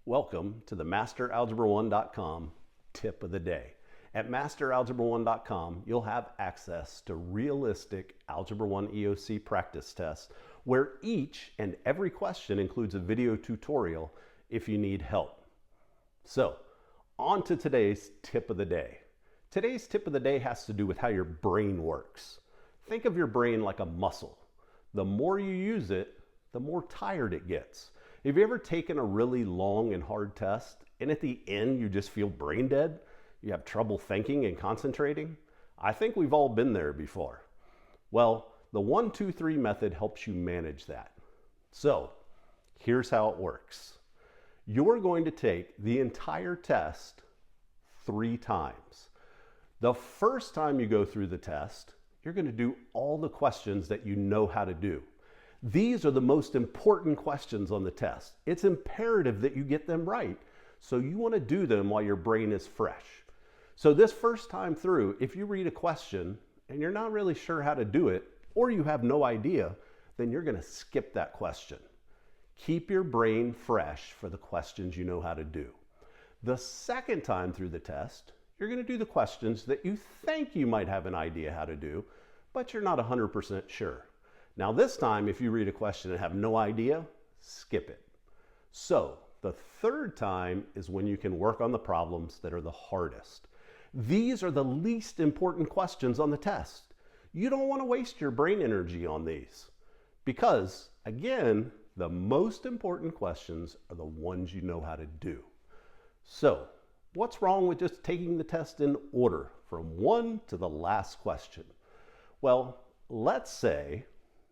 Welcome to the MasterAlgebra1.com tip of the day. At MasterAlgebra1.com, you'll have access to realistic Algebra 1 EOC practice tests where each and every question includes a video tutorial if you need help. So, on to today's tip of the day. Today's tip of the day has to do with how your brain works. Think of your brain like a muscle. The more you use it, the more tired it gets. Have you ever taken a really long and hard test and at the end you just feel brain dead? You have trouble thinking and concentrating? I think we've all been there before. Well, the 1, 2, 3 method helps you manage that. So, here's how it works. You're going to take the entire test 3 times. The first time you go through the test, you're going to do all the questions that you know how to do. These are the most important questions on the test. It's imperative that you get them right. So you want to do them while your brain is fresh. So this first time through, if you read a question and you're not really sure how to do it, or you have no idea, then you're going to skip that question. Keep your brain fresh for the questions you know how to do. The second time through the test, you're going to do the questions that you think you might have an idea how to do, but you're not 100% sure. Now this time, if you read a question and have no idea, skip it. So the third time is when you can work on the problems that are the hardest. These are the least important questions on the test. You don't want to waste your brain energy on these because, again, the most important questions are the ones you know how to do. So what's wrong with just taking the test in order from 1 to the last question? Well, let's say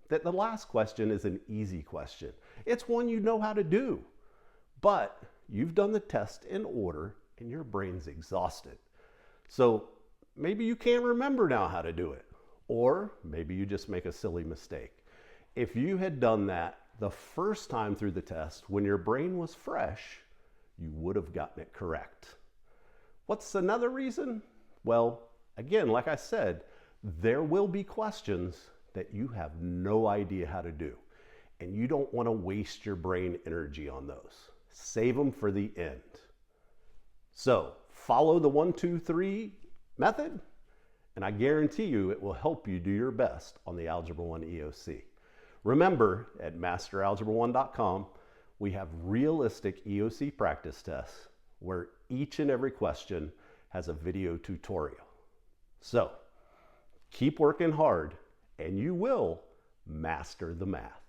that the last question is an easy question. It's one you know how to do, but you've done the test in order and your brain's exhausted. So maybe you can't remember now how to do it, or maybe you just make a silly mistake. If you had done that the first time through the test when your brain was fresh, you would have gotten it correct. What's another reason? Well, again, like I said, there will be questions that you have no idea how to do, and you don't want to waste your brain energy on those. Save them for the end. So follow the 1, 2, 3 method, and I guarantee you it will help you do your best on the Algebra 1 EOC. Remember, at MasterAlgebra1.com, we have realistic EOC practice tests where each and every question has a video tutorial. So keep working hard and you will master the math.